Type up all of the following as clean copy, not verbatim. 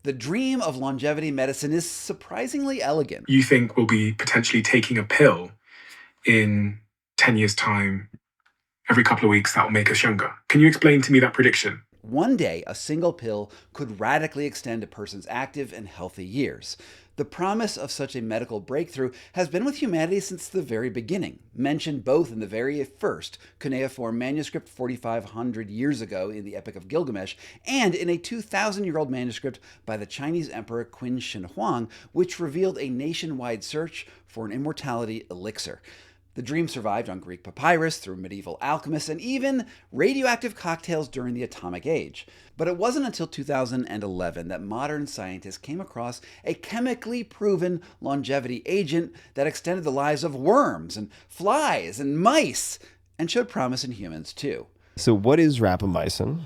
The dream of longevity medicine is surprisingly elegant. You think we'll be potentially taking a pill in 10 years' time, every couple of weeks, that will make us younger. Can you explain to me that prediction? One day, a single pill could radically extend a person's active and healthy years. The promise of such a medical breakthrough has been with humanity since the very beginning, mentioned both in the very first cuneiform manuscript 4,500 years ago in the Epic of Gilgamesh and in a 2,000-year-old manuscript by the Chinese Emperor Qin Shi Huang, which revealed a nationwide search for an immortality elixir. The dream survived on Greek papyrus, through medieval alchemists, and even radioactive cocktails during the Atomic Age. But it wasn't until 2011 that modern scientists came across a chemically proven longevity agent that extended the lives of worms and flies and mice and showed promise in humans too. So what is rapamycin?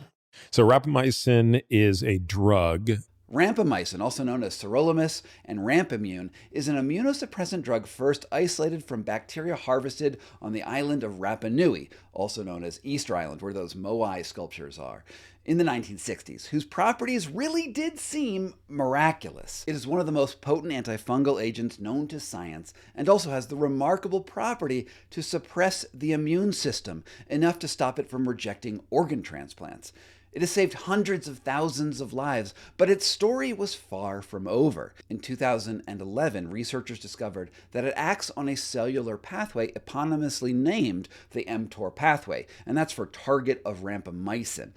So rapamycin is a drug. Rapamycin, also known as sirolimus and Rapamune, is an immunosuppressant drug first isolated from bacteria harvested on the island of Rapa Nui, also known as Easter Island, where those Moai sculptures are, in the 1960s, whose properties really did seem miraculous. It is one of the most potent antifungal agents known to science and also has the remarkable property to suppress the immune system, enough to stop it from rejecting organ transplants. It has saved hundreds of thousands of lives, but its story was far from over. In 2011, researchers discovered that it acts on a cellular pathway eponymously named the mtor pathway, and that's for target of rapamycin.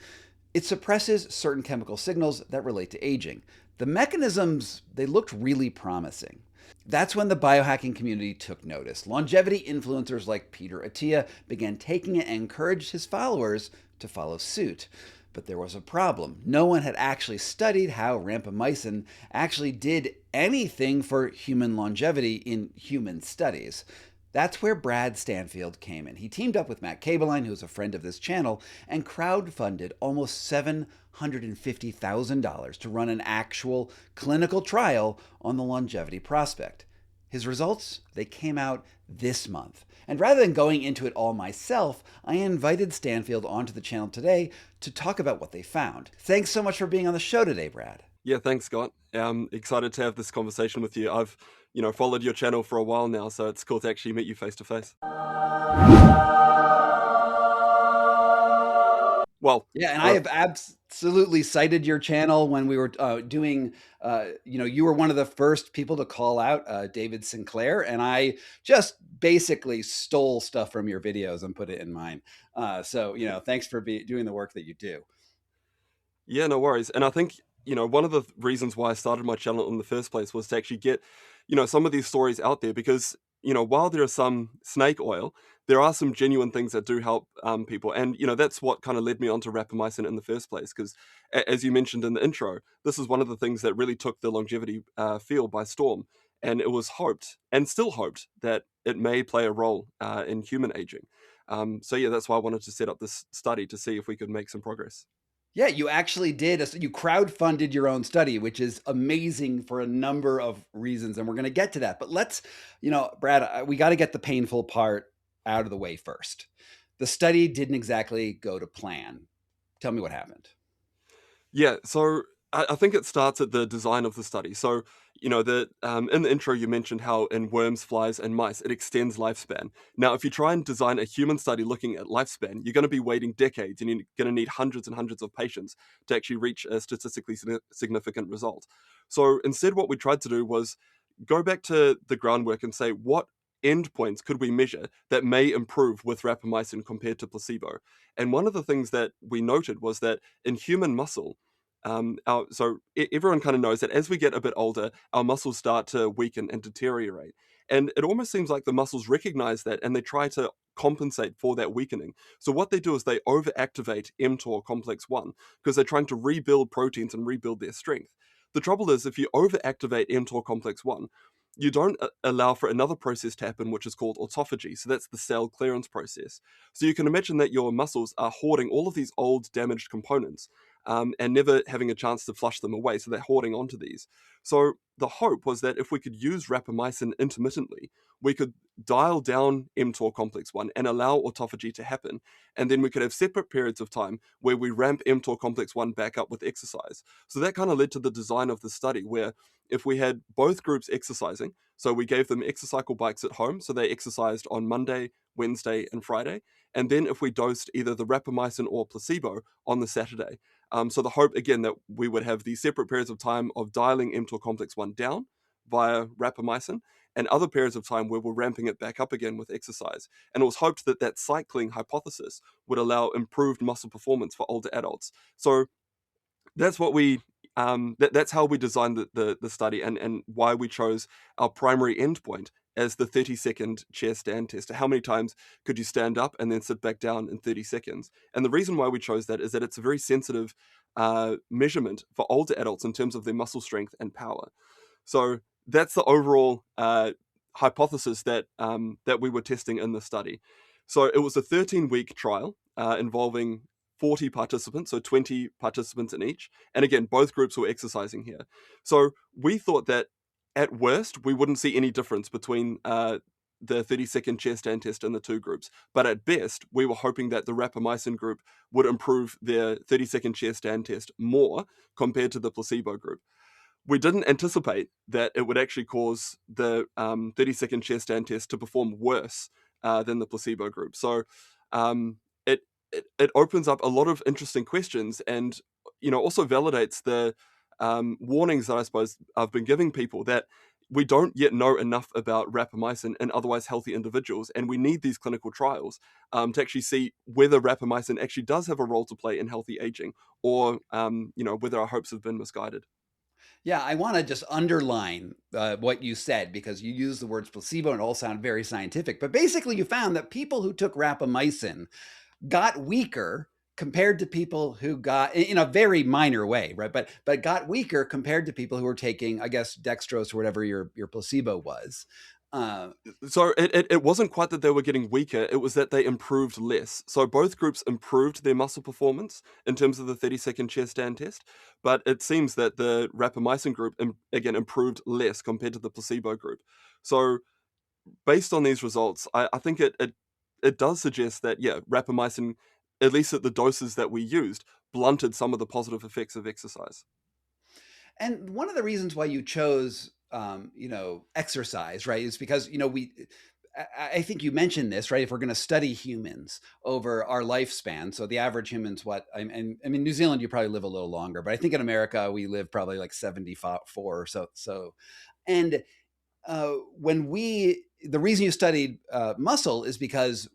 It suppresses certain chemical signals that relate to aging. The mechanisms, they looked really promising. That's when the biohacking community took notice. Longevity influencers like Peter Attia began taking it and encouraged his followers to follow suit. But there was a problem. No one had actually studied how rapamycin actually did anything for human longevity in human studies. That's where Brad Stanfield came in. He teamed up with Matt Kabeline, who's a friend of this channel, and crowdfunded almost $750,000 to run an actual clinical trial on the longevity prospect. His results, they came out this month. And rather than going into it all myself, I invited Stanfield onto the channel today to talk about what they found. Thanks so much for being on the show today, Brad. Yeah, thanks, Scott. I'm excited to have this conversation with you. I've, followed your channel for a while now, so it's cool to actually meet you face to face. Well, yeah, and I have absolutely cited your channel when we were doing, you were one of the first people to call out David Sinclair, and I just basically stole stuff from your videos and put it in mine. So, thanks for doing the work that you do. Yeah, no worries. And I think, one of the reasons why I started my channel in the first place was to actually get, some of these stories out there because, while there is some snake oil, there are some genuine things that do help people. And, that's what kind of led me onto rapamycin in the first place. Because as you mentioned in the intro, this is one of the things that really took the longevity field by storm. And it was hoped and still hoped that it may play a role in human aging. So yeah, that's why I wanted to set up this study to see if we could make some progress. Yeah, you actually did. You crowdfunded your own study, which is amazing for a number of reasons. And we're going to get to that. But let's, Brad, we got to get the painful part out of the way first. The study didn't exactly go to plan. Tell me what happened. Yeah, so I think it starts at the design of the study. So, in the intro, you mentioned how in worms, flies, and mice, it extends lifespan. Now, if you try and design a human study looking at lifespan, you're going to be waiting decades and you're going to need hundreds and hundreds of patients to actually reach a statistically significant result. So instead, what we tried to do was go back to the groundwork and say, what endpoints could we measure that may improve with rapamycin compared to placebo? And one of the things that we noted was that in human muscle, everyone kind of knows that as we get a bit older, our muscles start to weaken and deteriorate. And it almost seems like the muscles recognize that and they try to compensate for that weakening. So what they do is they overactivate mTOR complex 1 because they're trying to rebuild proteins and rebuild their strength. The trouble is if you overactivate mTOR complex 1, you don't allow for another process to happen, which is called autophagy. So that's the cell clearance process. So you can imagine that your muscles are hoarding all of these old damaged components and never having a chance to flush them away. So they're hoarding onto these. So the hope was that if we could use rapamycin intermittently, we could dial down mTOR complex 1 and allow autophagy to happen. And then we could have separate periods of time where we ramp mTOR complex 1 back up with exercise. So that kind of led to the design of the study, where if we had both groups exercising, so we gave them exercycle bikes at home, so they exercised on Monday, Wednesday, and Friday. And then if we dosed either the rapamycin or placebo on the Saturday. So the hope, again, that we would have these separate periods of time of dialing mTOR complex 1 down via rapamycin, and other periods of time where we're ramping it back up again with exercise. And it was hoped that that cycling hypothesis would allow improved muscle performance for older adults. So that's what we that's how we designed the study, and why we chose our primary endpoint as the 30-second chair stand test. How many times could you stand up and then sit back down in 30 seconds? And the reason why we chose that is that it's a very sensitive measurement for older adults in terms of their muscle strength and power. So that's the overall hypothesis that that we were testing in the study. So it was a 13-week trial involving 40 participants, so 20 participants in each. And again, both groups were exercising here. So we thought that at worst, we wouldn't see any difference between the 30-second chair stand test and the two groups. But at best, we were hoping that the rapamycin group would improve their 30-second chair stand test more compared to the placebo group. We didn't anticipate that it would actually cause the 30-second chair stand test to perform worse than the placebo group. So it opens up a lot of interesting questions, and also validates the warnings that I suppose I've been giving people, that we don't yet know enough about rapamycin in otherwise healthy individuals, and we need these clinical trials to actually see whether rapamycin actually does have a role to play in healthy aging, or whether our hopes have been misguided. Yeah, I want to just underline what you said, because you used the words placebo and it all sound very scientific. But basically, you found that people who took rapamycin got weaker compared to people who got, in a very minor way, right? But got weaker compared to people who were taking, I guess, dextrose or whatever your placebo was. So it wasn't quite that they were getting weaker, it was that they improved less. So both groups improved their muscle performance in terms of the 30-second chair stand test, but it seems that the rapamycin group, again, improved less compared to the placebo group. So based on these results, I think it does suggest that, yeah, rapamycin, at least at the doses that we used, blunted some of the positive effects of exercise. And one of the reasons why you chose, exercise, right, is because, I think you mentioned this, right? If we're going to study humans over our lifespan, so the average human's what? I mean, New Zealand, you probably live a little longer, but I think in America, we live probably like 74 or so. And the reason you studied muscle is because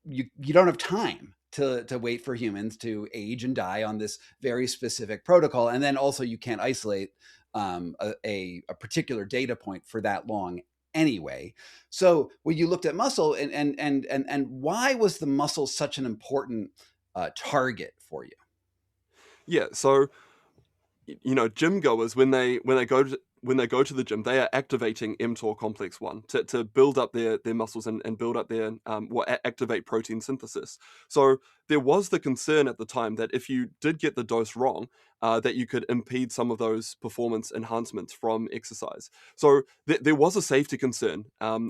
you don't have time to wait for humans to age and die on this very specific protocol. And then also you can't isolate a particular data point for that long anyway. So when you looked at muscle, and why was the muscle such an important target for you? Yeah, so gym goers, when they go to the gym, they are activating mTOR complex 1 to build up their muscles and build up their activate protein synthesis. So there was the concern at the time that if you did get the dose wrong, that you could impede some of those performance enhancements from exercise. So there was a safety concern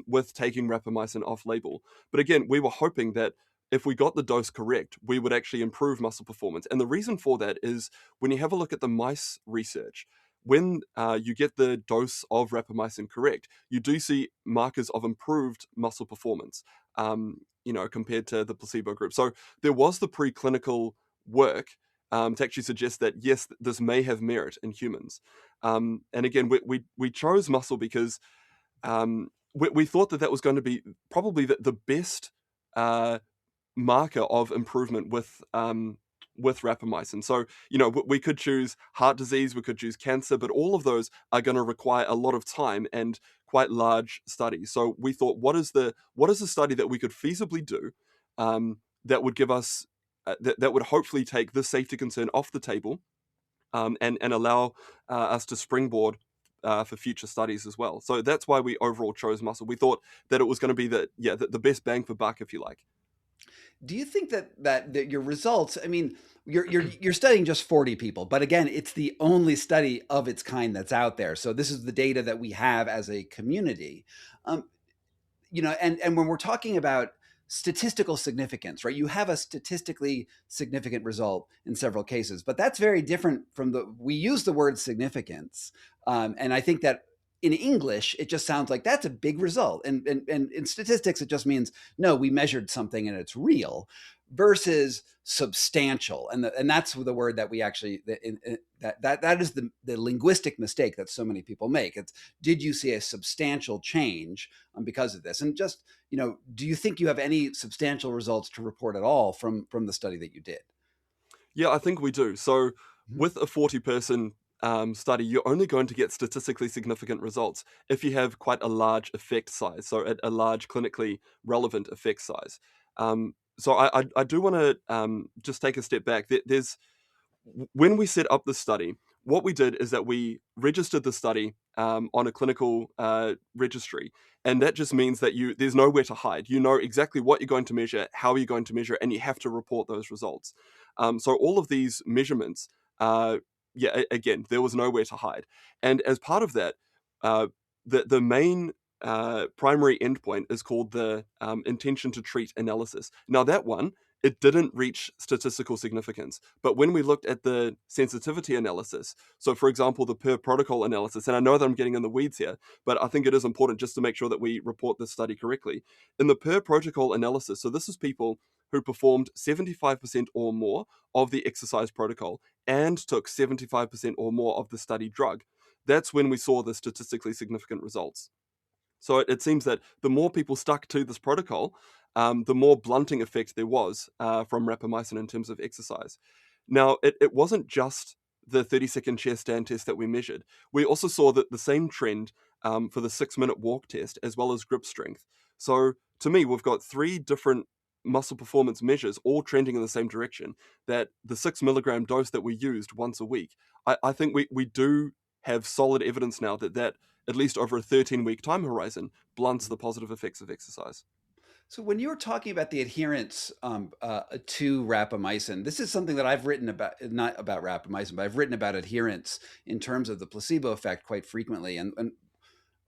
with taking rapamycin off label. But again, we were hoping that if we got the dose correct, we would actually improve muscle performance. And the reason for that is, when you have a look at the mice research, when you get the dose of rapamycin correct, you do see markers of improved muscle performance, compared to the placebo group. So there was the preclinical work to actually suggest that, yes, this may have merit in humans. And again, we chose muscle because we thought that was going to be probably the best marker of improvement with rapamycin. So, we could choose heart disease, we could choose cancer, but all of those are going to require a lot of time and quite large studies. So we thought, what is the study that we could feasibly do that would give us that would hopefully take this safety concern off the table, and allow us to springboard for future studies as well. So that's why we overall chose muscle. We thought that it was going to be the best bang for buck, if you like. Do you think that your results? I mean, you're studying just 40 people, but again, it's the only study of its kind that's out there. So this is the data that we have as a community. Um, and when we're talking about statistical significance, right? You have a statistically significant result in several cases, but that's very different from we use the word significance. And I think that in English, it just sounds like that's a big result. And in statistics, it just means, no, we measured something and it's real versus substantial. And that's the word that we actually, that is the linguistic mistake that so many people make. It's, did you see a substantial change because of this? And just, do you think you have any substantial results to report at all from the study that you did? Yeah, I think we do. So with a 40-person study, you're only going to get statistically significant results if you have quite a large effect size, so a large clinically relevant effect size. So I do want to just take a step back. When we set up the study, what we did is that we registered the study on a clinical registry, and that just means that there's nowhere to hide. You know exactly what you're going to measure, how you're going to measure, and you have to report those results. So all of these measurements, again, there was nowhere to hide. And as part of that, the main primary endpoint is called the intention to treat analysis. Now that one, it didn't reach statistical significance. But when we looked at the sensitivity analysis, so for example, the per protocol analysis, and I know that I'm getting in the weeds here, but I think it is important just to make sure that we report this study correctly. In the per protocol analysis, so this is people who performed 75% or more of the exercise protocol and took 75% or more of the study drug. That's when we saw the statistically significant results. So it seems that the more people stuck to this protocol, the more blunting effect there was from rapamycin in terms of exercise. Now, it wasn't just the 30-second chair stand test that we measured. We also saw that the same trend for the 6-minute walk test as well as grip strength. So to me, we've got 3 different muscle performance measures all trending in the same direction, that the 6 milligram dose that we used once a week, I think we do have solid evidence now that at least over a 13-week time horizon, blunts the positive effects of exercise. So when you were talking about the adherence to rapamycin, this is something that I've written about, not about rapamycin, but I've written about adherence in terms of the placebo effect quite frequently. And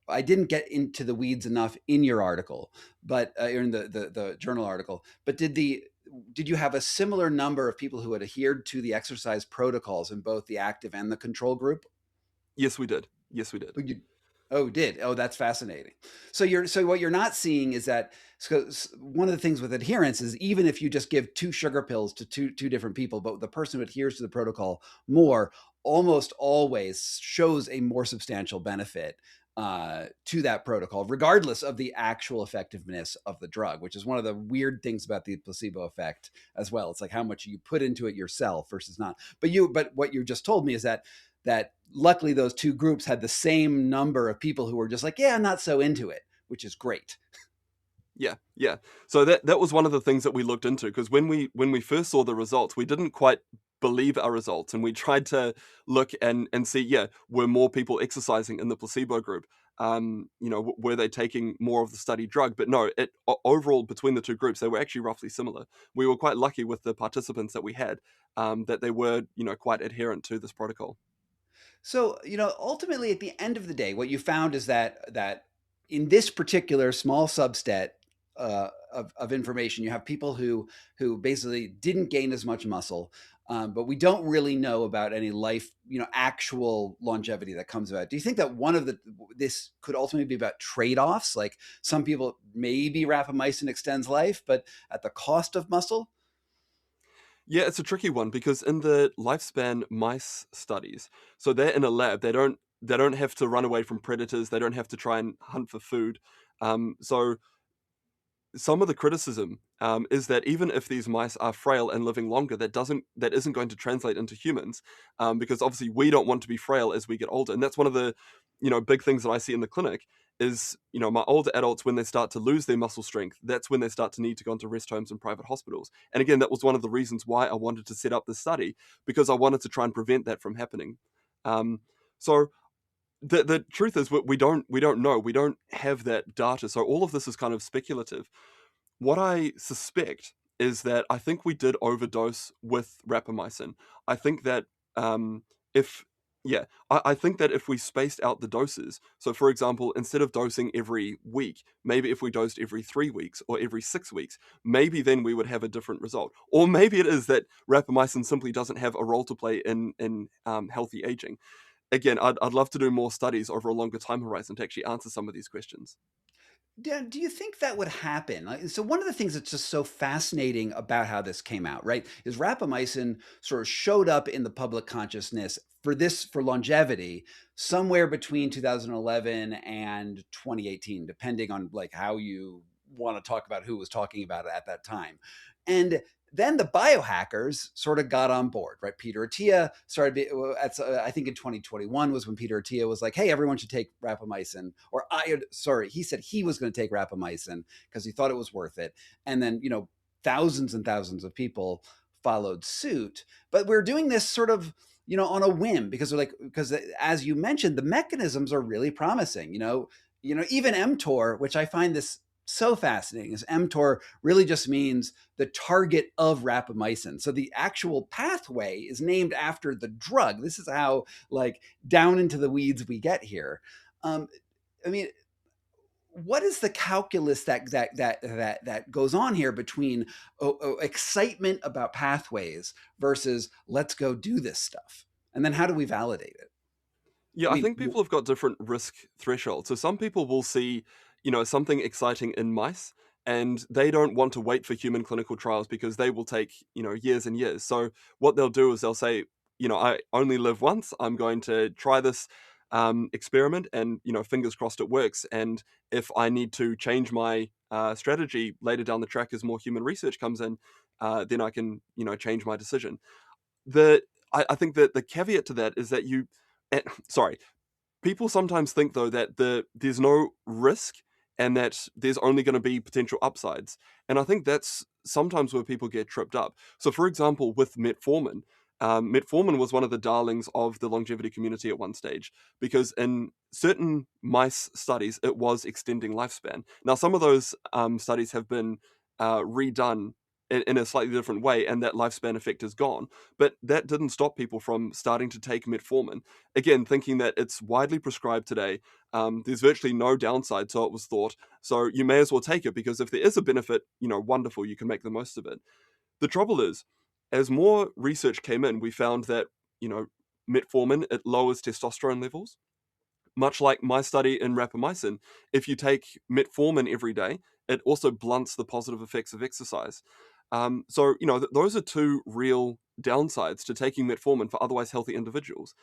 I didn't get into the weeds enough in your article, but in the journal article. But did you have a similar number of people who had adhered to the exercise protocols in both the active and the control group? Yes, we did. Yes, we did. Did. Oh, that's fascinating. So what you're not seeing is that, so one of the things with adherence is, even if you just give 2 sugar pills to two different people, but the person who adheres to the protocol more almost always shows a more substantial benefit to that protocol, regardless of the actual effectiveness of the drug, which is one of the weird things about the placebo effect as well. It's like how much you put into it yourself versus not. But what you just told me is that luckily those 2 groups had the same number of people who were just like, yeah, I'm not so into it, which is great. Yeah. So that was one of the things that we looked into, because when we first saw the results, we didn't quite believe our results, and we tried to look and see, were more people exercising in the placebo group? Were they taking more of the study drug? But no, overall between the 2 groups, they were actually roughly similar. We were quite lucky with the participants that we had, that they were, quite adherent to this protocol. So, ultimately at the end of the day, what you found is that in this particular small subset of information, you have people who basically didn't gain as much muscle, but we don't really know about any life, actual longevity that comes about. Do you think that this could ultimately be about trade-offs? Like, some people, maybe rapamycin extends life, but at the cost of muscle? Yeah, it's a tricky one, because in the lifespan mice studies, so they're in a lab, they don't have to run away from predators, they don't have to try and hunt for food. So some of the criticism is that even if these mice are frail and living longer, that isn't going to translate into humans, because obviously we don't want to be frail as we get older, and that's one of the big things that I see in the clinic is, my older adults, when they start to lose their muscle strength, that's when they start to need to go into rest homes and private hospitals. And again, that was one of the reasons why I wanted to set up this study, because I wanted to try and prevent that from happening. So the truth is, we don't know. We don't have that data. So all of this is kind of speculative. What I suspect is that I think we did overdose with rapamycin. I think that if yeah, I think that if we spaced out the doses, so for example, instead of dosing every week, maybe if we dosed every 3 weeks or every 6 weeks, maybe then we would have a different result. Or maybe it is that rapamycin simply doesn't have a role to play in healthy aging. Again, I'd love to do more studies over a longer time horizon to actually answer some of these questions. Do you think that would happen? So one of the things that's just so fascinating about how this came out, right, is rapamycin sort of showed up in the public consciousness for longevity somewhere between 2011 and 2018, depending on like how you want to talk about who was talking about it at that time. And then the biohackers sort of got on board, right? Peter Attia started, I think in 2021 was when Peter Attia was like, hey, everyone should take rapamycin. He said he was going to take rapamycin because he thought it was worth it. And then, thousands and thousands of people followed suit. But we're doing this sort of, on a whim because as you mentioned, the mechanisms are really promising, even mTOR, which I find this so fascinating, is mTOR really just means the target of rapamycin. So the actual pathway is named after the drug. This is how down into the weeds we get here. What is the calculus that goes on here between excitement about pathways versus let's go do this stuff? And then how do we validate it? Yeah, I think people have got different risk thresholds. So some people will see, something exciting in mice, and they don't want to wait for human clinical trials because they will take, years and years. So what they'll do is they'll say, I only live once. I'm going to try this experiment, and fingers crossed it works. And if I need to change my strategy later down the track as more human research comes in, then I can, change my decision. I think that the caveat to that is that people sometimes think though that there's no risk and that there's only going to be potential upsides. And I think that's sometimes where people get tripped up. So for example, with metformin, metformin was one of the darlings of the longevity community at one stage because in certain mice studies, it was extending lifespan. Now, some of those studies have been redone in a slightly different way, and that lifespan effect is gone. But that didn't stop people from starting to take metformin. Again, thinking that it's widely prescribed today, there's virtually no downside, so it was thought. So you may as well take it because if there is a benefit, wonderful, you can make the most of it. The trouble is, as more research came in, we found that, metformin, it lowers testosterone levels. Much like my study in rapamycin, if you take metformin every day, it also blunts the positive effects of exercise. So, those are two real downsides to taking metformin for otherwise healthy individuals.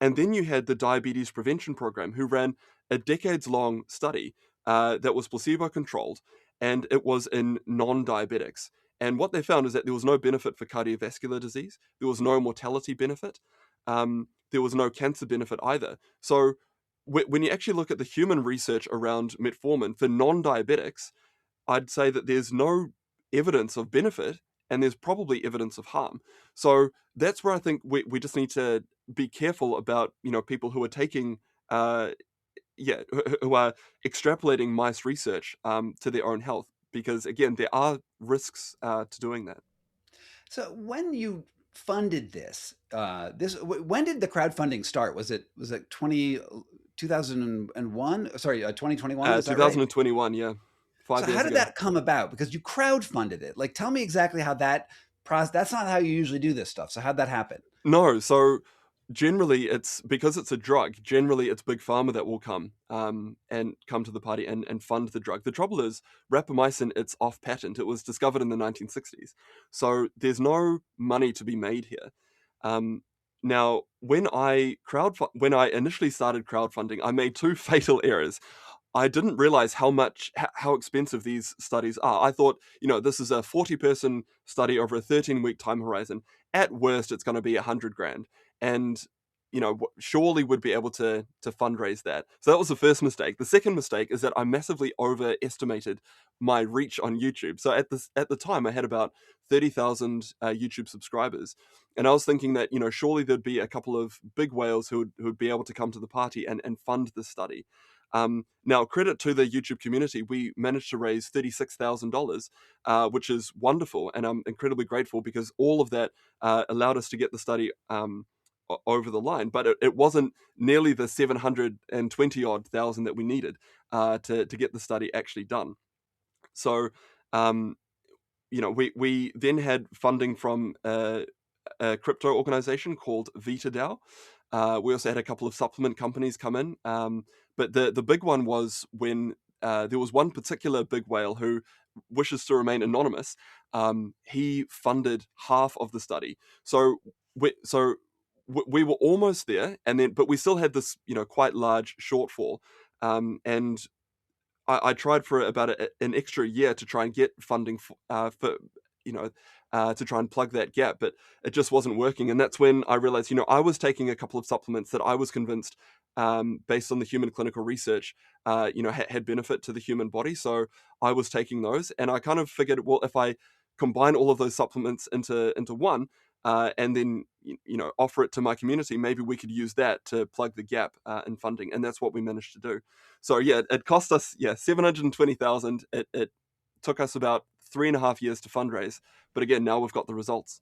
And then you had the Diabetes Prevention Program, who ran a decades-long study that was placebo-controlled, and it was in non-diabetics. And what they found is that there was no benefit for cardiovascular disease. There was no mortality benefit. There was no cancer benefit either. So when you actually look at the human research around metformin for non-diabetics, I'd say that there's no evidence of benefit and there's probably evidence of harm. So that's where I think we just need to be careful about, people who are taking, who are extrapolating mice research to their own health, because again, there are risks to doing that. So when you funded this, when did the crowdfunding start? Was it 2001? Sorry, 2021? Is that 2021, yeah. 5 So years how did ago. that come about? Because you crowdfunded it. Tell me exactly how that process. That's not how you usually do this stuff. So how'd that happen? No, so generally it's because it's a drug. Generally, it's big pharma that will come and come to the party and fund the drug. The trouble is, rapamycin, it's off patent. It was discovered in the 1960s, so there's no money to be made here. Now, when I initially started crowdfunding, I made two fatal errors. I didn't realize how expensive these studies are. I thought, this is a 40-person study over a 13-week time horizon. At worst, it's going to be $100,000, and surely would be able to fundraise that. So that was the first mistake. The second mistake is that I massively overestimated my reach on YouTube. So at the time, I had about 30,000 YouTube subscribers, and I was thinking that surely there'd be a couple of big whales who would be able to come to the party and fund the study. Now, credit to the YouTube community, we managed to raise $36,000, which is wonderful, and I'm incredibly grateful because all of that allowed us to get the study over the line. But it wasn't nearly the 720 odd thousand that we needed to get the study actually done. So, we then had funding from a crypto organization called VitaDAO. We also had a couple of supplement companies come in. But the big one was when there was one particular big whale who wishes to remain anonymous. He funded half of the study. So we were almost there, but we still had this, quite large shortfall. And I tried for about an extra year to try and get funding to try and plug that gap, but it just wasn't working. And that's when I realized, I was taking a couple of supplements that I was convinced, based on the human clinical research, had benefit to the human body. So I was taking those, and I kind of figured, well, if I combine all of those supplements into one, and then offer it to my community, maybe we could use that to plug the gap in funding, and that's what we managed to do. So yeah, it cost us $720,000. It took us about 3.5 years to fundraise, but again, now we've got the results.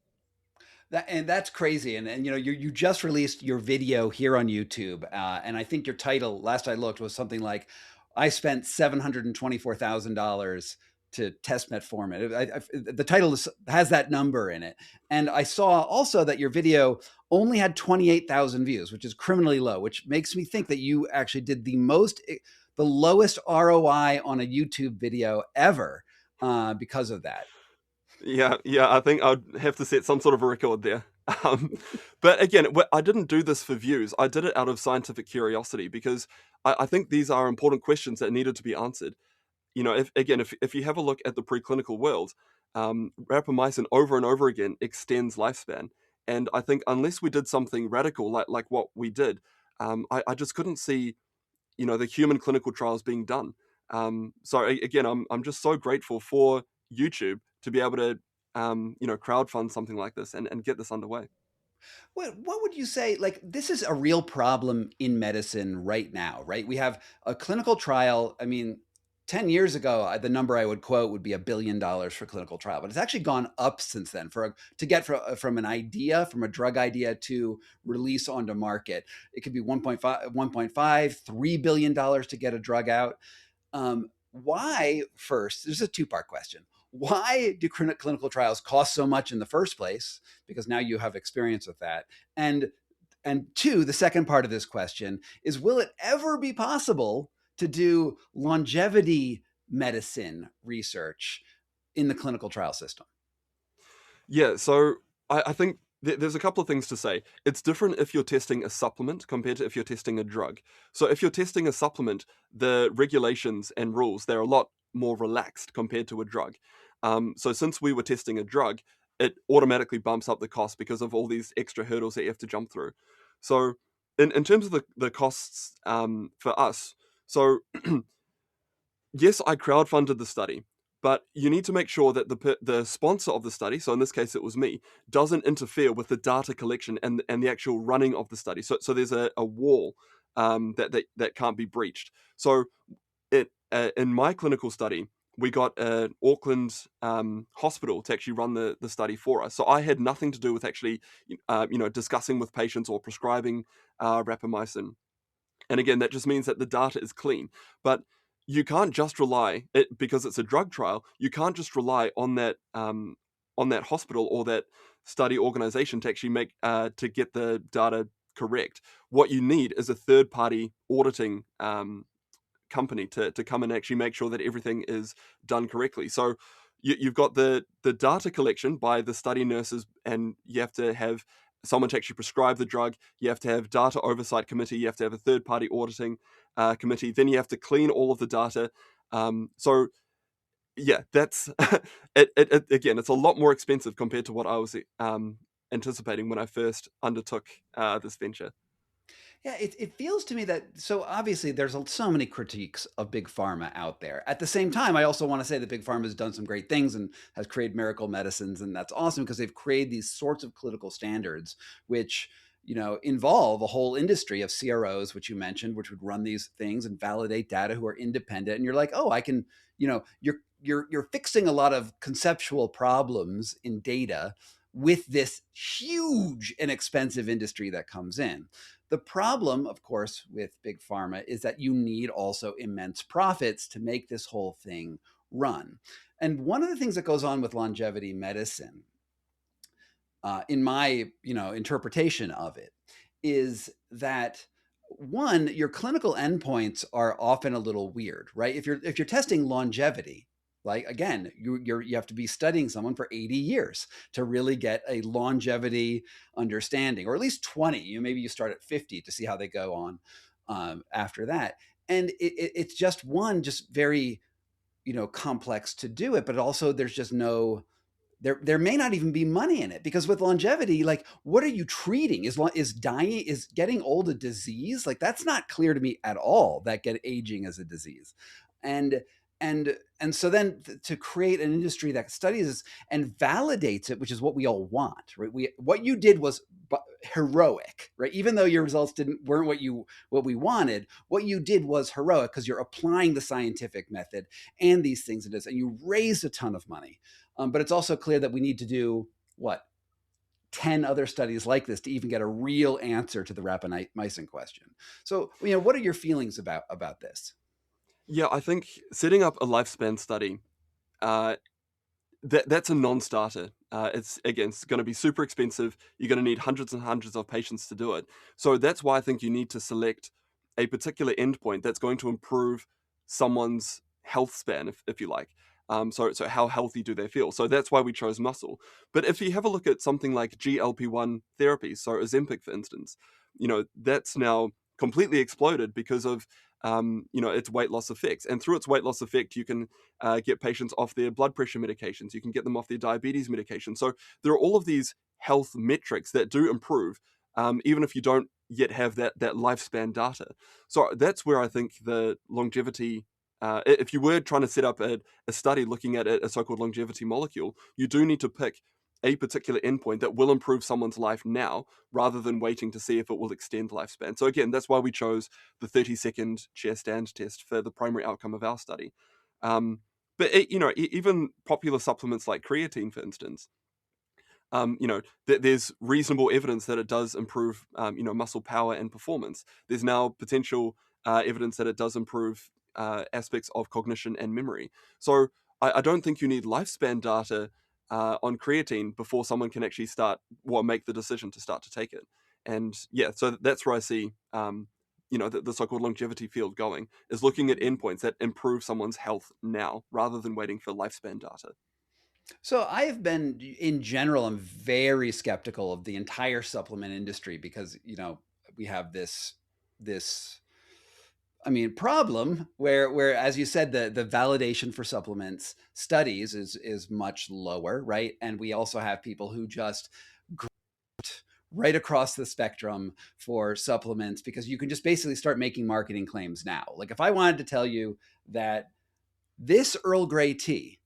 That's crazy. And you just released your video here on YouTube, and I think your title, last I looked, was something like, "I spent $724,000 to test Metformin." The title has that number in it. And I saw also that your video only had 28,000 views, which is criminally low, which makes me think that you actually did the lowest ROI on a YouTube video ever because of that. Yeah, I think I'd have to set some sort of a record there. But again, I didn't do this for views. I did it out of scientific curiosity because I think these are important questions that needed to be answered. If you have a look at the preclinical world, rapamycin over and over again extends lifespan. And I think unless we did something radical like what we did, I just couldn't see, the human clinical trials being done. So again, I'm just so grateful for YouTube to be able to, crowdfund something like this and get this underway. What would you say? Like, this is a real problem in medicine right now, right? We have a clinical trial. I mean, 10 years ago, the number I would quote would be $1 billion for clinical trial, but it's actually gone up since then to get from an idea, from a drug idea to release onto market. It could be 1.5, $3 billion to get a drug out. Why, first, there's a two-part question. Why do clinical trials cost so much in the first place? Because now you have experience with that. And two, the second part of this question is, will it ever be possible to do longevity medicine research in the clinical trial system? Yeah, so I think there's a couple of things to say. It's different if you're testing a supplement compared to if you're testing a drug. So if you're testing a supplement, the regulations and rules, they're a lot more relaxed compared to a drug. So since we were testing a drug, it automatically bumps up the cost because of all these extra hurdles that you have to jump through. So in terms of the costs for us, so yes, I crowdfunded the study, but you need to make sure that the sponsor of the study, so in this case it was me, doesn't interfere with the data collection and the actual running of the study. So there's a wall that can't be breached. So in my clinical study, we got an Auckland hospital to actually run the study for us. So I had nothing to do with actually, discussing with patients or prescribing rapamycin. And again, that just means that the data is clean. But you can't just rely, because it's a drug trial, you can't just rely on that hospital or that study organization to actually to get the data correct. What you need is a third-party auditing company to come and actually make sure that everything is done correctly. So you've got the data collection by the study nurses, and you have to have someone to actually prescribe the drug. You have to have data oversight committee. You have to have a third-party auditing committee. Then you have to clean all of the data. So yeah, that's again, it's a lot more expensive compared to what I was anticipating when I first undertook this venture. Yeah, it feels to me that, so obviously there's so many critiques of Big Pharma out there. At the same time, I also want to say that Big Pharma has done some great things and has created miracle medicines. And that's awesome because they've created these sorts of clinical standards, which, involve a whole industry of CROs, which you mentioned, which would run these things and validate data, who are independent. And you're like, oh, I can, you're fixing a lot of conceptual problems in data with this huge and expensive industry that comes in. The problem, of course, with big pharma is that you need also immense profits to make this whole thing run. And one of the things that goes on with longevity medicine, in my interpretation of it, is that one, your clinical endpoints are often a little weird, right? If you're testing longevity, like again, you have to be studying someone for 80 years to really get a longevity understanding, or at least 20. Maybe you start at 50 to see how they go on after that. And it's just very complex to do it, but also there's just no. There may not even be money in it, because with longevity, like, what are you treating? Is getting old a disease? Like, that's not clear to me at all, that aging is a disease. And so then to create an industry that studies this and validates it, which is what we all want, right? What you did was heroic, right? Even though your results weren't what we wanted, what you did was heroic, because you're applying the scientific method and these things it is, and you raised a ton of money. But it's also clear that we need to do 10 other studies like this to even get a real answer to the rapamycin question. So, what are your feelings about this? Yeah, I think setting up a lifespan study, that's a non-starter. It's going to be super expensive. You're going to need hundreds and hundreds of patients to do it. So that's why I think you need to select a particular endpoint that's going to improve someone's health span, if you like. So how healthy do they feel? So that's why we chose muscle. But if you have a look at something like GLP-1 therapy, so Ozempic, for instance, that's now completely exploded because of its weight loss effects. And through its weight loss effect, you can get patients off their blood pressure medications. You can get them off their diabetes medication. So there are all of these health metrics that do improve, even if you don't yet have that lifespan data. So that's where I think the longevity, if you were trying to set up a study looking at a so-called longevity molecule, you do need to pick a particular endpoint that will improve someone's life now, rather than waiting to see if it will extend lifespan. So again, that's why we chose the 30-second chair stand test for the primary outcome of our study. But even popular supplements like creatine, for instance, there's reasonable evidence that it does improve, muscle power and performance. There's now potential evidence that it does improve aspects of cognition and memory. So I don't think you need lifespan data on creatine before someone can actually make the decision to start to take it. And yeah, so that's where I see, the so-called longevity field going, is looking at endpoints that improve someone's health now, rather than waiting for lifespan data. So in general, I'm very skeptical of the entire supplement industry, because, we have this problem where, as you said, the validation for supplements studies is much lower, right? And we also have people who just right across the spectrum for supplements, because you can just basically start making marketing claims now. Like, if I wanted to tell you that this Earl Grey tea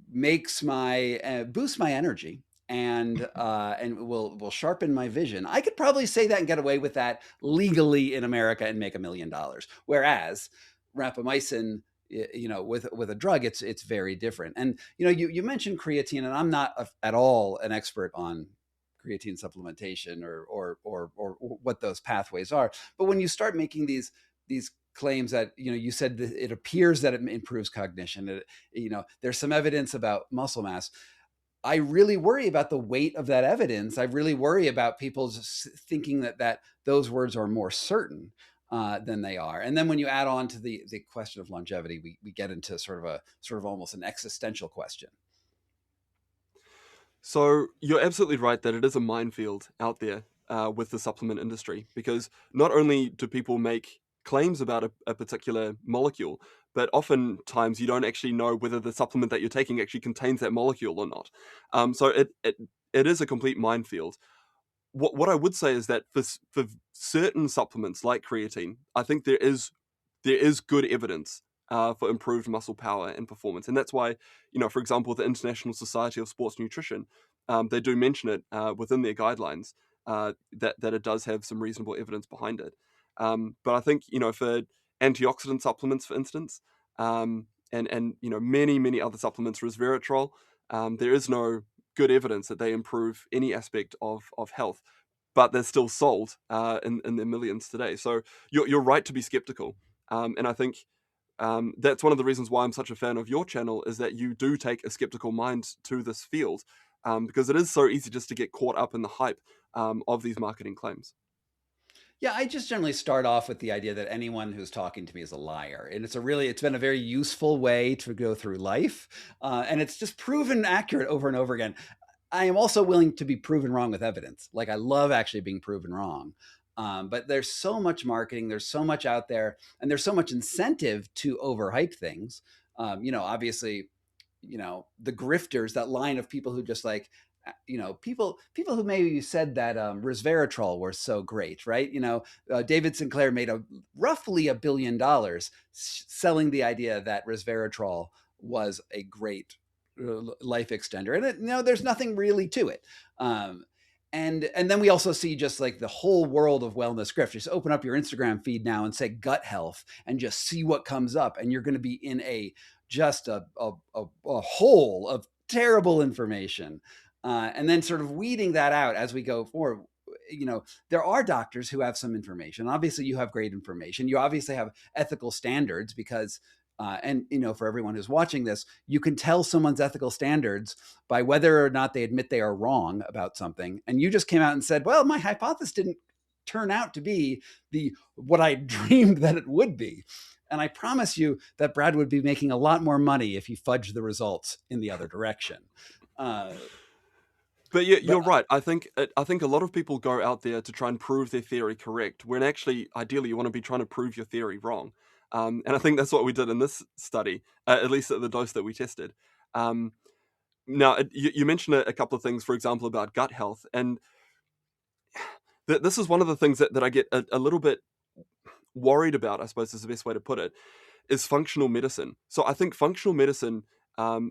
makes boosts my energy and will sharpen my vision, I could probably say that and get away with that legally in America and make $1 million. Whereas rapamycin, with a drug, it's very different. And you mentioned creatine, and I'm not at all an expert on creatine supplementation or what those pathways are. But when you start making these claims that, you said that it appears that it improves cognition, there's some evidence about muscle mass, I really worry about the weight of that evidence. I really worry about people just thinking that those words are more certain than they are. And then when you add on to the question of longevity, we get into sort of almost an existential question. So you're absolutely right that it is a minefield out there with the supplement industry, because not only do people make claims about a particular molecule, but oftentimes you don't actually know whether the supplement that you're taking actually contains that molecule or not. So it is a complete minefield. What I would say is that for certain supplements like creatine, I think there is good evidence for improved muscle power and performance. And that's why, for example, the International Society of Sports Nutrition, they do mention it within their guidelines, that it does have some reasonable evidence behind it. But I think, for antioxidant supplements, for instance, and many other supplements, resveratrol, there is no good evidence that they improve any aspect of health, but they're still sold in their millions today. So you're right to be skeptical, and I think that's one of the reasons why I'm such a fan of your channel, is that you do take a skeptical mind to this field, because it is so easy just to get caught up in the hype of these marketing claims. Yeah, I just generally start off with the idea that anyone who's talking to me is a liar. And it's been a very useful way to go through life. And it's just proven accurate over and over again. I am also willing to be proven wrong with evidence. Like, I love actually being proven wrong. But there's so much marketing, there's so much out there, and there's so much incentive to overhype things. Obviously, the grifters, that line of people who just like, people who maybe said that resveratrol were so great, right? David Sinclair made roughly $1 billion selling the idea that resveratrol was a great life extender, and there's nothing really to it. And then we also see just like the whole world of wellness grift. Just open up your Instagram feed now and say gut health and just see what comes up, and you're going to be in a hole of terrible information. And then sort of weeding that out as we go forward. There are doctors who have some information. Obviously, you have great information. You obviously have ethical standards because, for everyone who's watching this, you can tell someone's ethical standards by whether or not they admit they are wrong about something. And you just came out and said, well, my hypothesis didn't turn out to be what I dreamed that it would be. And I promise you that Brad would be making a lot more money if he fudged the results in the other direction. But you're right. I think a lot of people go out there to try and prove their theory correct, when actually, ideally, you want to be trying to prove your theory wrong. And I think that's what we did in this study, at least at the dose that we tested. Now, you mentioned a couple of things, for example, about gut health. And this is one of the things that I get a little bit worried about, I suppose is the best way to put it, is functional medicine. So I think functional medicine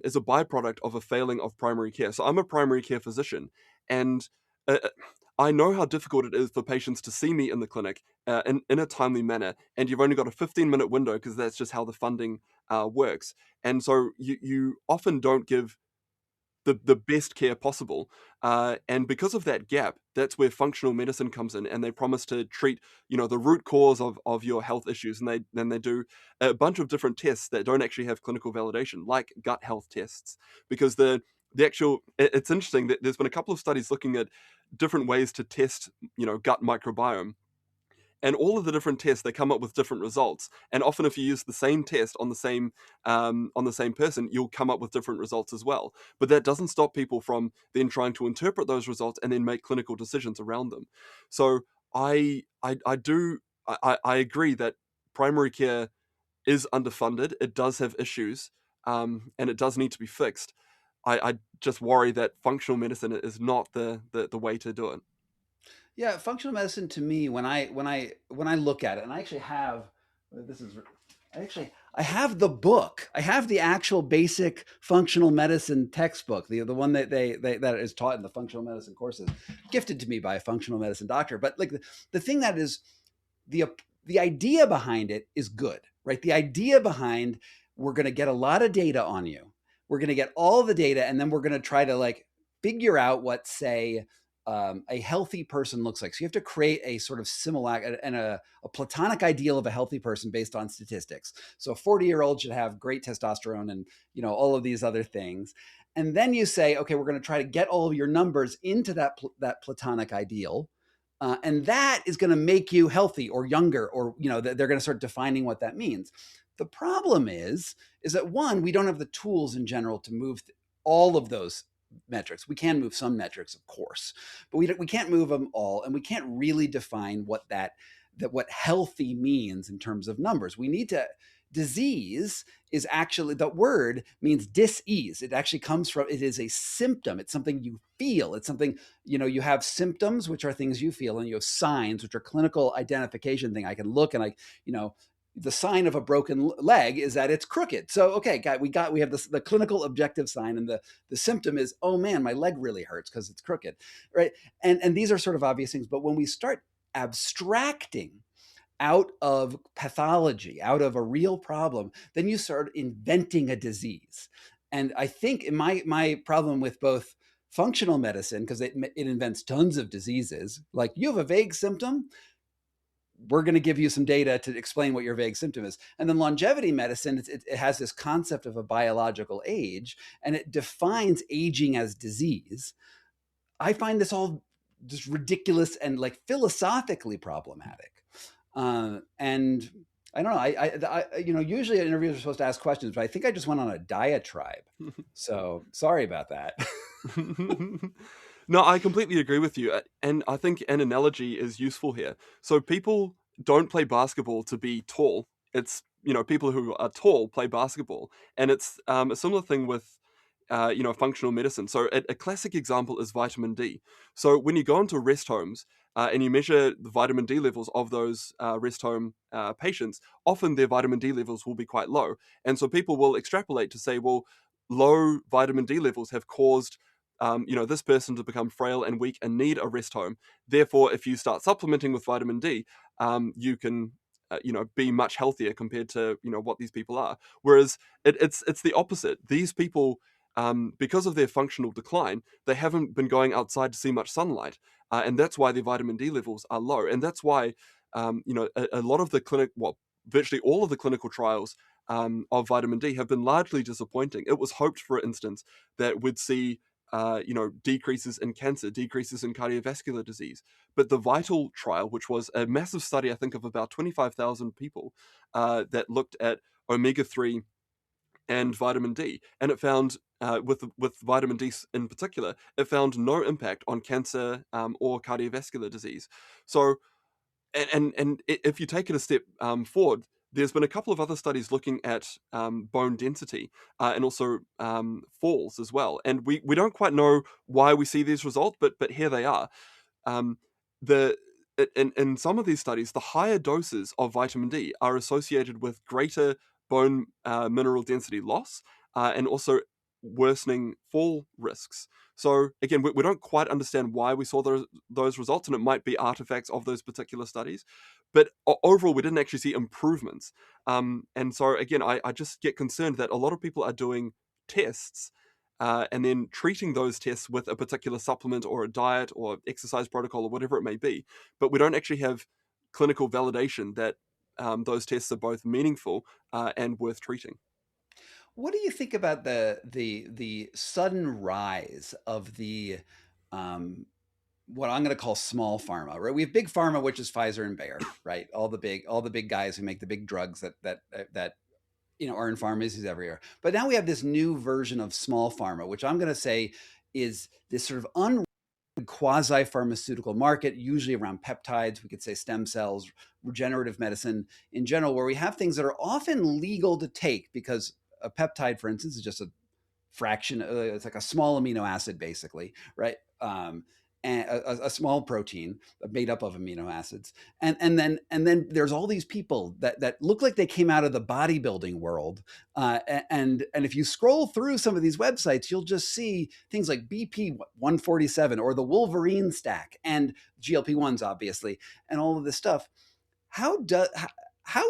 is a byproduct of a failing of primary care. So I'm a primary care physician, and I know how difficult it is for patients to see me in the clinic in a timely manner, and you've only got a 15-minute window because that's just how the funding works. And so you often don't give the best care possible. And because of that gap, that's where functional medicine comes in, and they promise to treat, the root cause of your health issues. And they do a bunch of different tests that don't actually have clinical validation, like gut health tests, because it's interesting that there's been a couple of studies looking at different ways to test, gut microbiome. And all of the different tests, they come up with different results. And often, if you use the same test on the same person, you'll come up with different results as well. But that doesn't stop people from then trying to interpret those results and then make clinical decisions around them. So I agree that primary care is underfunded. It does have issues, and it does need to be fixed. I just worry that functional medicine is not the way to do it. Yeah, functional medicine to me, when I look at it, and I have the book. I have the actual basic functional medicine textbook, the one that that is taught in the functional medicine courses, gifted to me by a functional medicine doctor. But like the thing that is the idea behind it is good, right? The idea behind, we're going to get a lot of data on you. We're going to get all the data, and then we're going to try to like figure out what, say, a healthy person looks like. So you have to create a sort of similar and a platonic ideal of a healthy person based on statistics. So a 40-year-old should have great testosterone and, all of these other things. And then you say, okay, we're going to try to get all of your numbers into that platonic ideal. And that is going to make you healthy or younger, or, they're going to start defining what that means. The problem is that, one, we don't have the tools in general to move all of those metrics. We can move some metrics, of course, but we can't move them all, and we can't really define what what healthy means in terms of numbers. We need to. Disease is actually, the word means dis-ease. It actually comes from, it is a symptom. It's something you feel. It's something, you have symptoms, which are things you feel, and you have signs, which are clinical identification thing. I can look and the sign of a broken leg is that it's crooked. So, okay, we have the clinical objective sign, and the symptom is, oh man, my leg really hurts because it's crooked, right? And these are sort of obvious things, but when we start abstracting out of pathology, out of a real problem, then you start inventing a disease. And I think my problem with both functional medicine, because it invents tons of diseases, like you have a vague symptom, we're going to give you some data to explain what your vague symptom is. And then longevity medicine, it has this concept of a biological age, and it defines aging as disease. I find this all just ridiculous and like philosophically problematic. And I don't know. Usually interviewers are supposed to ask questions, but I think I just went on a diatribe. So sorry about that. No, I completely agree with you. And I think an analogy is useful here. So people don't play basketball to be tall. It's, people who are tall play basketball. And it's a similar thing with, functional medicine. So a classic example is vitamin D. So when you go into rest homes and you measure the vitamin D levels of those rest home patients, often their vitamin D levels will be quite low. And so people will extrapolate to say, well, low vitamin D levels have caused this person to become frail and weak and need a rest home. Therefore, if you start supplementing with vitamin D, you can, be much healthier compared to, what these people are. Whereas it's the opposite. These people, because of their functional decline, they haven't been going outside to see much sunlight. And that's why their vitamin D levels are low. And that's why, a lot of the virtually all of the clinical trials of vitamin D have been largely disappointing. It was hoped, for instance, that we'd see decreases in cancer, decreases in cardiovascular disease. But the VITAL trial, which was a massive study, I think, of about 25,000 people that looked at omega-3 and vitamin D, and it found, with vitamin D in particular, it found no impact on cancer or cardiovascular disease. So, and if you take it a step forward, there's been a couple of other studies looking at bone density and also falls as well. And we don't quite know why we see these results, but here they are. In some of these studies, the higher doses of vitamin D are associated with greater bone mineral density loss and also worsening fall risks. So again, we don't quite understand why we saw those results, and it might be artifacts of those particular studies. But overall, we didn't actually see improvements. And so again, I just get concerned that a lot of people are doing tests and then treating those tests with a particular supplement or a diet or exercise protocol or whatever it may be. But we don't actually have clinical validation that those tests are both meaningful and worth treating. What do you think about the sudden rise of the what I'm going to call small pharma? Right, we have big pharma, which is Pfizer and Bayer, right? All the big guys who make the big drugs that are in pharmacies everywhere. But now we have this new version of small pharma, which I'm going to say is this sort of quasi-pharmaceutical market, usually around peptides. We could say stem cells, regenerative medicine in general, where we have things that are often legal to take because a peptide, for instance, is just a fraction. It's like a small amino acid, basically, right? And a small protein made up of amino acids, and then there's all these people that look like they came out of the bodybuilding world, and if you scroll through some of these websites, you'll just see things like BP 147 or the Wolverine stack and GLP-1s, obviously, and all of this stuff. How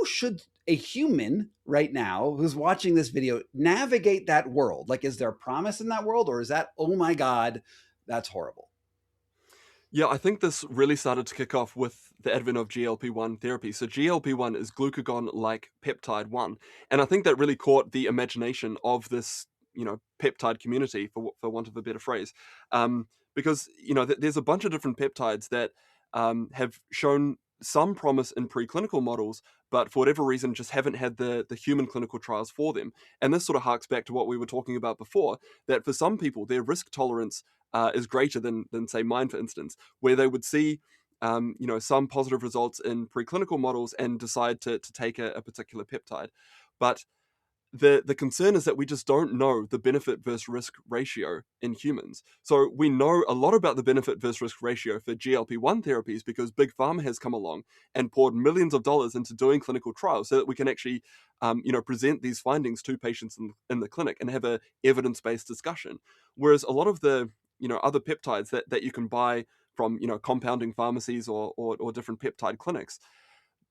should a human right now who's watching this video navigate that world? Like, is there promise in that world, or is that, oh my God, that's horrible? Yeah, I think this really started to kick off with the advent of GLP-1 therapy. So GLP-1 is glucagon-like peptide 1. And I think that really caught the imagination of this, peptide community, for want of a better phrase. Because, there's a bunch of different peptides that have shown some promise in preclinical models, but for whatever reason just haven't had the human clinical trials for them. And this sort of harks back to what we were talking about before, that for some people, their risk tolerance is greater than say mine, for instance, where they would see some positive results in preclinical models and decide to take a particular peptide. But the concern is that we just don't know the benefit versus risk ratio in humans. So we know a lot about the benefit versus risk ratio for GLP-1 therapies because Big Pharma has come along and poured millions of dollars into doing clinical trials so that we can actually, present these findings to patients in the clinic and have a evidence-based discussion. Whereas a lot of the, other peptides that you can buy from, compounding pharmacies or different peptide clinics,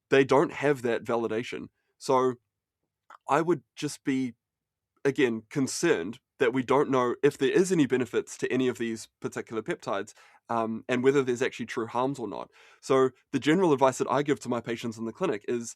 they don't have that validation. So I would just be, again, concerned that we don't know if there is any benefits to any of these particular peptides, and whether there's actually true harms or not. So the general advice that I give to my patients in the clinic is,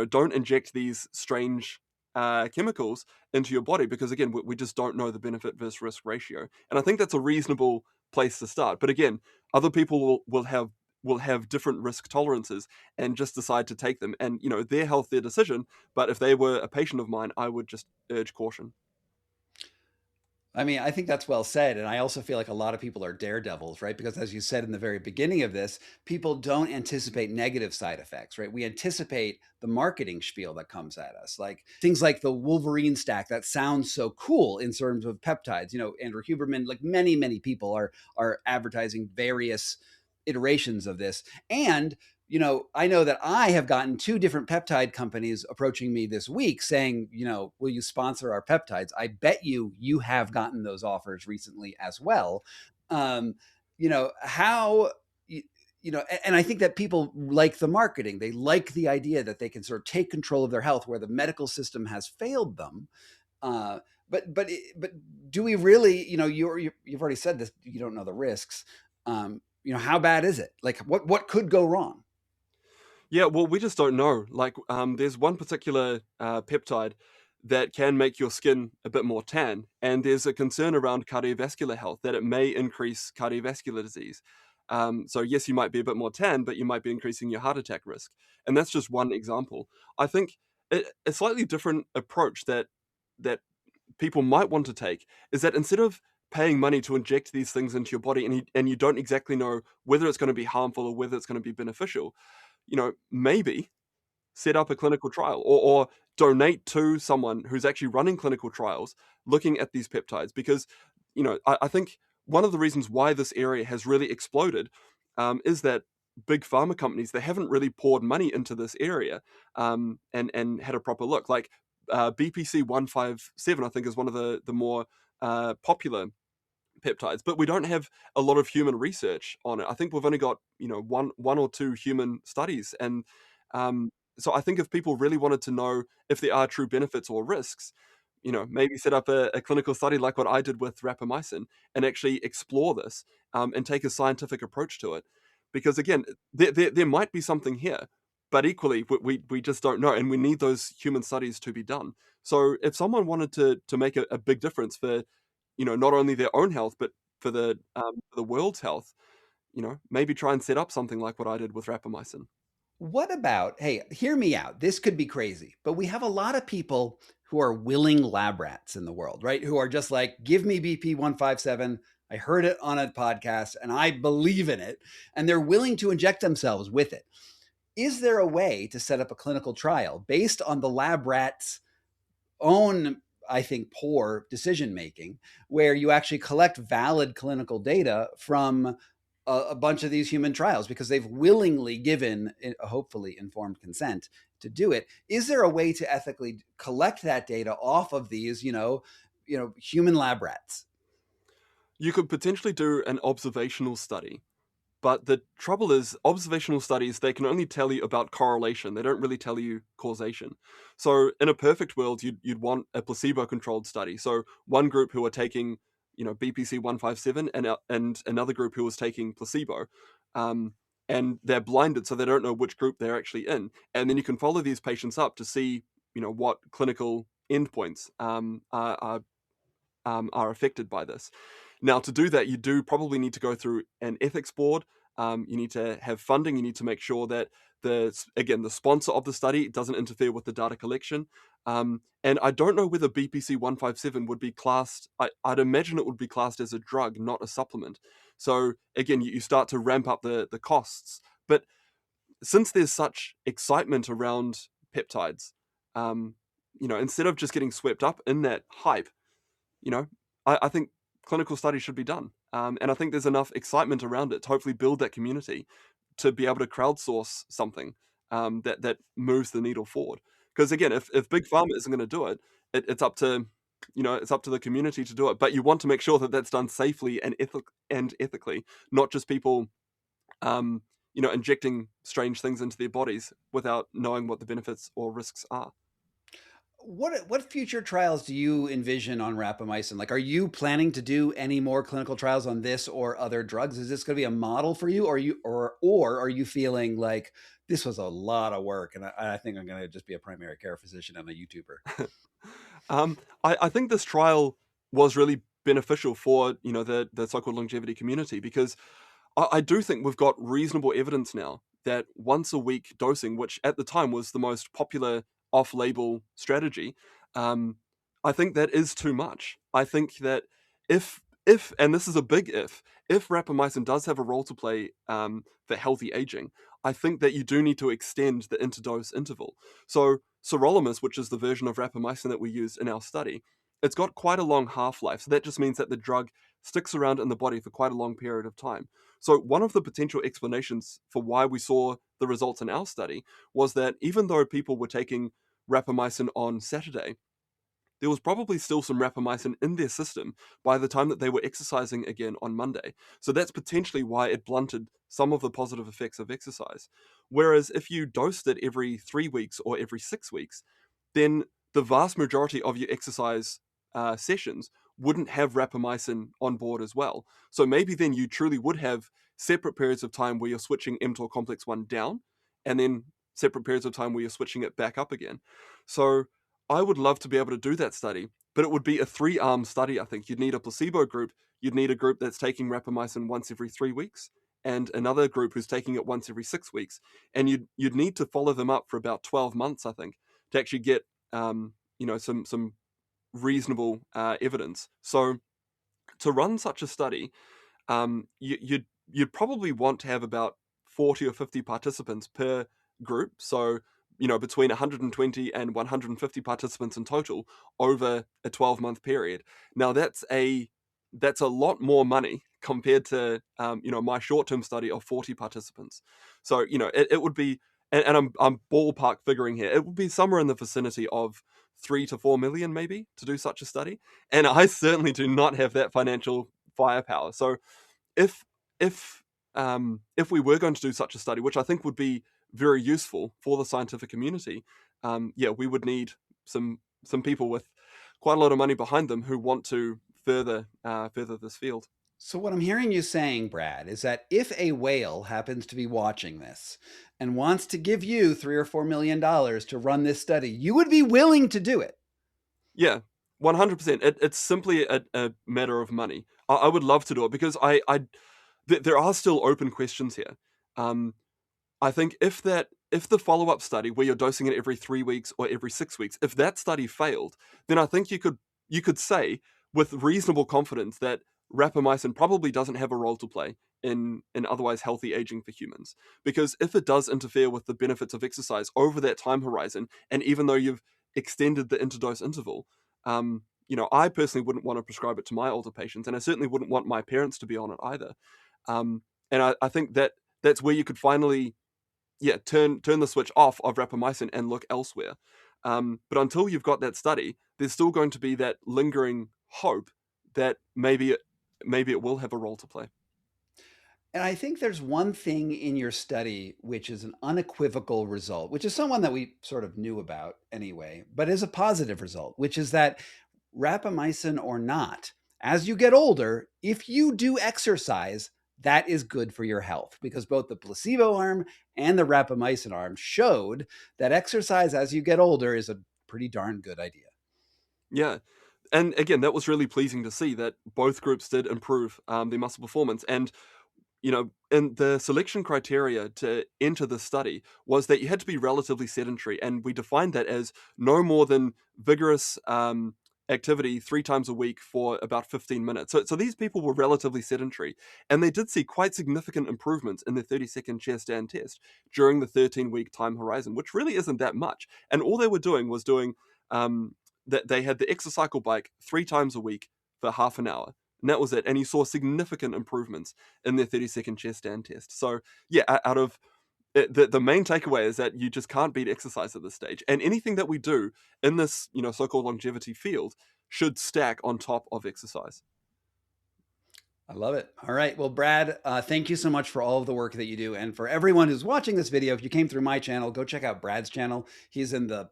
don't inject these strange chemicals into your body because, again, we just don't know the benefit versus risk ratio. And I think that's a reasonable place to start. But again, other people will have different risk tolerances and just decide to take them. And, their health, their decision. But if they were a patient of mine, I would just urge caution. I mean, I think that's well said. And I also feel like a lot of people are daredevils, right? Because as you said in the very beginning of this, people don't anticipate negative side effects, right? We anticipate the marketing spiel that comes at us, like things like the Wolverine stack that sounds so cool in terms of peptides. Andrew Huberman, like many people are advertising various iterations of this. And I know that I have gotten 2 different peptide companies approaching me this week saying, will you sponsor our peptides? I bet you have gotten those offers recently as well. How, and I think that people like the marketing. They like the idea that they can sort of take control of their health where the medical system has failed them. But do we really, you've already said this, you don't know the risks. How bad is it? Like what could go wrong? Yeah, well, we just don't know. Like, there's one particular peptide that can make your skin a bit more tan, and there's a concern around cardiovascular health that it may increase cardiovascular disease. So yes, you might be a bit more tan, but you might be increasing your heart attack risk, and that's just one example. I think a slightly different approach that people might want to take is that instead of paying money to inject these things into your body and you don't exactly know whether it's going to be harmful or whether it's going to be beneficial, maybe set up a clinical trial or donate to someone who's actually running clinical trials looking at these peptides. Because, I think one of the reasons why this area has really exploded is that big pharma companies, they haven't really poured money into this area and had a proper look. Like BPC 157, I think, is one of the more popular peptides, but we don't have a lot of human research on it. I think we've only got one or two human studies, and so I think if people really wanted to know if there are true benefits or risks, maybe set up a clinical study like what I did with rapamycin and actually explore this and take a scientific approach to it. Because again, there might be something here, but equally we just don't know, and we need those human studies to be done. So if someone wanted to make a big difference for not only their own health, but for the world's health, maybe try and set up something like what I did with rapamycin. What about, hey, hear me out. This could be crazy, but we have a lot of people who are willing lab rats in the world, right? Who are just like, give me BP 157. I heard it on a podcast and I believe in it. And they're willing to inject themselves with it. Is there a way to set up a clinical trial based on the lab rat's own, I think, poor decision making, where you actually collect valid clinical data from a bunch of these human trials because they've willingly given, hopefully, informed consent to do it? Is there a way to ethically collect that data off of these, human lab rats? You could potentially do an observational study. But the trouble is, observational studies, they can only tell you about correlation. They don't really tell you causation. So in a perfect world, you'd want a placebo-controlled study. So one group who are taking, BPC 157 and another group who was taking placebo. And they're blinded, so they don't know which group they're actually in. And then you can follow these patients up to see, what clinical endpoints are affected by this. Now, to do that, you do probably need to go through an ethics board. You need to have funding. You need to make sure that the sponsor of the study doesn't interfere with the data collection. And I don't know whether BPC 157 would be classed. I'd imagine it would be classed as a drug, not a supplement. So again, you start to ramp up the costs. But since there's such excitement around peptides, instead of just getting swept up in that hype, I think clinical studies should be done. And I think there's enough excitement around it to hopefully build that community to be able to crowdsource something that moves the needle forward. Because again, if Big Pharma isn't going to do it, it's up to it's up to the community to do it. But you want to make sure that that's done safely and ethically, not just people injecting strange things into their bodies without knowing what the benefits or risks are. What future trials do you envision on rapamycin? Like, are you planning to do any more clinical trials on this or other drugs? Is this going to be a model for you, or are you feeling like this was a lot of work and I think I'm going to just be a primary care physician and a YouTuber? I think this trial was really beneficial for the so-called longevity community, because I do think we've got reasonable evidence now that once a week dosing, which at the time was the most popular off-label strategy, I think that is too much. I think that if and this is a big if rapamycin does have a role to play for healthy aging, I think that you do need to extend the interdose interval. So sirolimus, which is the version of rapamycin that we used in our study, it's got quite a long half-life. So that just means that the drug sticks around in the body for quite a long period of time. So one of the potential explanations for why we saw the results in our study was that even though people were taking rapamycin on Saturday, there was probably still some rapamycin in their system by the time that they were exercising again on Monday. So that's potentially why it blunted some of the positive effects of exercise. Whereas if you dosed it every 3 weeks or every 6 weeks, then the vast majority of your exercise sessions wouldn't have rapamycin on board as well. So maybe then you truly would have separate periods of time where you're switching mTOR complex 1 down, and then separate periods of time where you're switching it back up again. So I would love to be able to do that study, but it would be a 3-arm study, I think. You'd need a placebo group, you'd need a group that's taking rapamycin once every 3 weeks, and another group who's taking it once every 6 weeks. And you'd need to follow them up for about 12 months, I think, to actually get some reasonable evidence. So to run such a study, you'd probably want to have about 40 or 50 participants per group. So between 120 and 150 participants in total over a 12-month period. Now that's a lot more money compared to my short-term study of 40 participants. So it would be, and I'm ballpark figuring here, it would be somewhere in the vicinity of 3 to 4 million maybe to do such a study, and I certainly do not have that financial firepower. So if we were going to do such a study, which I think would be very useful for the scientific community, we would need some people with quite a lot of money behind them who want to further this field. So what I'm hearing you saying, Brad, is that if a whale happens to be watching this and wants to give you $3 or $4 million to run this study, you would be willing to do it. Yeah, 100%. It's simply a matter of money. I would love to do it because there are still open questions here. I think if the follow-up study where you're dosing it every 3 weeks or every 6 weeks, if that study failed, then I think you could say with reasonable confidence that rapamycin probably doesn't have a role to play in otherwise healthy aging for humans. Because if it does interfere with the benefits of exercise over that time horizon, and even though you've extended the interdose interval, I personally wouldn't want to prescribe it to my older patients, and I certainly wouldn't want my parents to be on it either. And I think that's where you could finally turn the switch off of rapamycin and look elsewhere. But until you've got that study, there's still going to be that lingering hope that maybe it will have a role to play. And I think there's one thing in your study which is an unequivocal result, which is someone that we sort of knew about anyway, but is a positive result, which is that rapamycin or not, as you get older, if you do exercise, that is good for your health, because both the placebo arm and the rapamycin arm showed that exercise as you get older is a pretty darn good idea. Yeah. And again, that was really pleasing to see that both groups did improve their muscle performance. And, and the selection criteria to enter the study was that you had to be relatively sedentary. And we defined that as no more than vigorous activity 3 times a week for about 15 minutes. So these people were relatively sedentary, and they did see quite significant improvements in the 30-second chair stand test during the 13-week time horizon, which really isn't that much. And all they were doing was doing that they had the exocycle bike 3 times a week for half an hour. And that was it. And he saw significant improvements in their 30-second chest stand test. So yeah, out of the main takeaway is that you just can't beat exercise at this stage. And anything that we do in this, so-called longevity field should stack on top of exercise. I love it. All right. Well, Brad, thank you so much for all of the work that you do. And for everyone who's watching this video, if you came through my channel, go check out Brad's channel. He's in the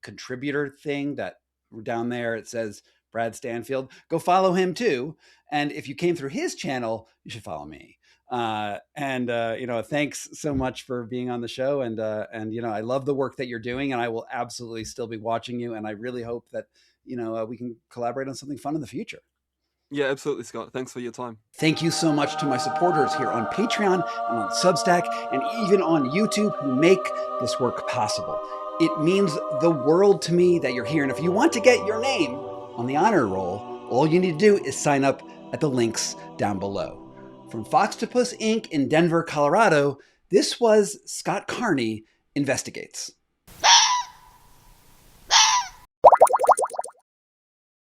contributor thing that down there. It says Brad Stanfield. Go follow him too. And if you came through his channel, you should follow me. Thanks so much for being on the show. And I love the work that you're doing, and I will absolutely still be watching you. And I really hope that, we can collaborate on something fun in the future. Yeah, absolutely, Scott. Thanks for your time. Thank you so much to my supporters here on Patreon and on Substack and even on YouTube who make this work possible. It means the world to me that you're here. And if you want to get your name on the honor roll, all you need to do is sign up at the links down below. From Foxtopus Inc. in Denver, Colorado, this was Scott Carney Investigates.